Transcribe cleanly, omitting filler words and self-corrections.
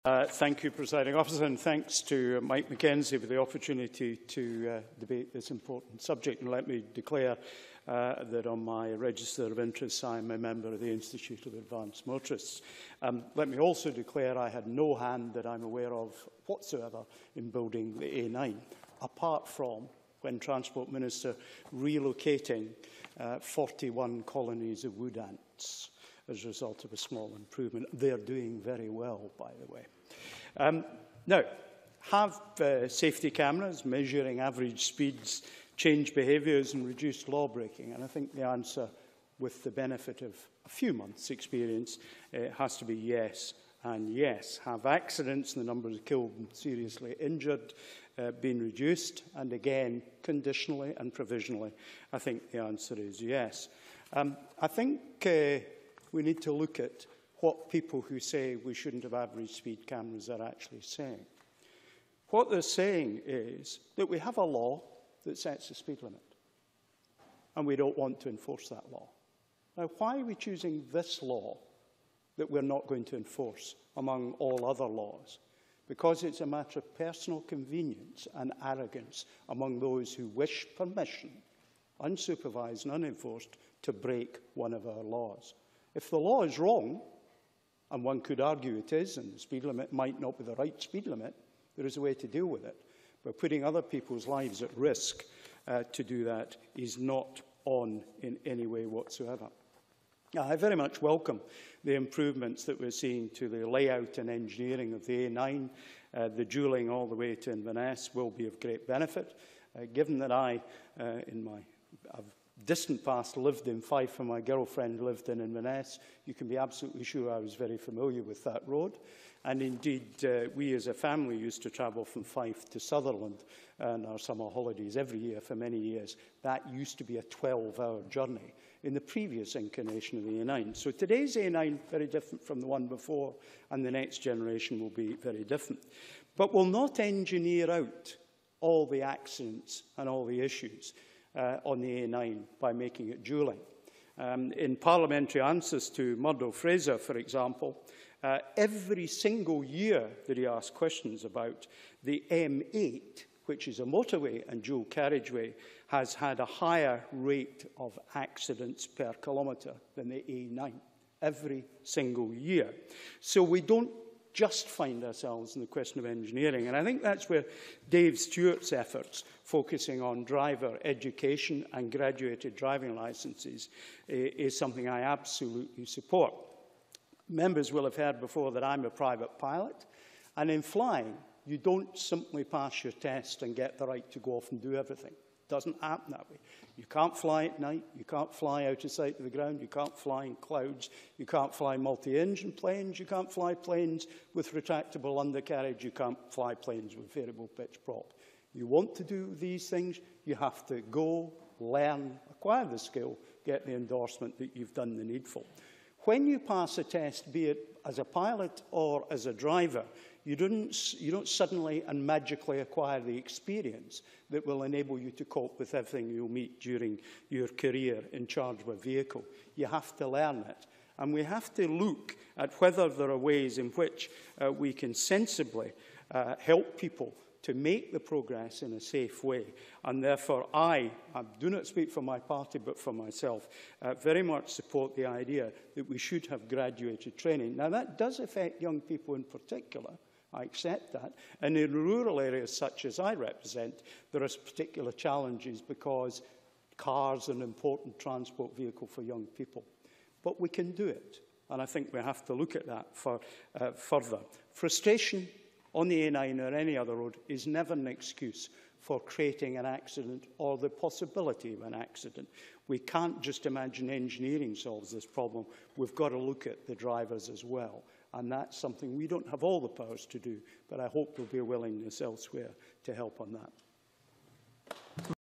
Thank you, Presiding Officer, and thanks to Mike Mackenzie for the opportunity to debate this important subject. And let me declare that on my register of interests, I am a member of the Institute of Advanced Motorists. Let me also declare I had no hand that I'm aware of whatsoever in building the A9, apart from, when Transport Minister, relocating 41 colonies of wood ants as a result of a small improvement. They're doing very well, by the way. Now, have safety cameras measuring average speeds changed behaviours and reduced law breaking? And I think the answer, with the benefit of a few months' experience, has to be yes and yes. Have accidents and the numbers of killed and seriously injured been reduced? And again, conditionally and provisionally, I think the answer is yes. I think we need to look at what people who say we shouldn't have average speed cameras are actually saying. What they're saying is that we have a law that sets a speed limit, and we don't want to enforce that law. Now, why are we choosing this law that we're not going to enforce among all other laws? Because it's a matter of personal convenience and arrogance among those who wish permission, unsupervised and unenforced, to break one of our laws. If the law is wrong, and one could argue it is, and the speed limit might not be the right speed limit, there is a way to deal with it. But putting other people's lives at risk to do that is not on in any way whatsoever. I very much welcome the improvements that we're seeing to the layout and engineering of the A9. The dualling all the way to Inverness will be of great benefit. Given that I, in my distant past, lived in Fife and my girlfriend lived in Inverness, you can be absolutely sure I was very familiar with that road. And indeed, we as a family used to travel from Fife to Sutherland on our summer holidays every year for many years. That used to be a 12-hour journey in the previous incarnation of the A9. So today's A9, very different from the one before, and the next generation will be very different. But we'll not engineer out all the accidents and all the issues on the A9 by making it dualling. In parliamentary answers to Murdo Fraser, for example, every single year that he asked questions about, the M8, which is a motorway and dual carriageway, has had a higher rate of accidents per kilometre than the A9, every single year. So we don't just find ourselves in the question of engineering. And I think that's where Dave Stewart's efforts, focusing on driver education and graduated driving licences, is something I absolutely support. Members will have heard before that I'm a private pilot, and in flying, you don't simply pass your test and get the right to go off and do everything. It doesn't happen that way. You can't fly at night, you can't fly out of sight of the ground, you can't fly in clouds, you can't fly multi-engine planes, you can't fly planes with retractable undercarriage, you can't fly planes with variable pitch prop. You want to do these things, you have to go, learn, acquire the skill, get the endorsement that you've done the needful. When you pass a test, be it as a pilot or as a driver, you don't suddenly and magically acquire the experience that will enable you to cope with everything you'll meet during your career in charge of a vehicle. You have to learn it. And we have to look at whether there are ways in which we can sensibly help people to make the progress in a safe way. And therefore, I do not speak for my party, but for myself, very much support the idea that we should have graduated training. Now, that does affect young people in particular. I accept that. And in rural areas such as I represent, there are particular challenges because cars are an important transport vehicle for young people. But we can do it. And I think we have to look at that further. Frustration on the A9 or any other road is never an excuse for creating an accident or the possibility of an accident. We can't just imagine engineering solves this problem. We've got to look at the drivers as well. And that's something we don't have all the powers to do, but I hope there'll be a willingness elsewhere to help on that.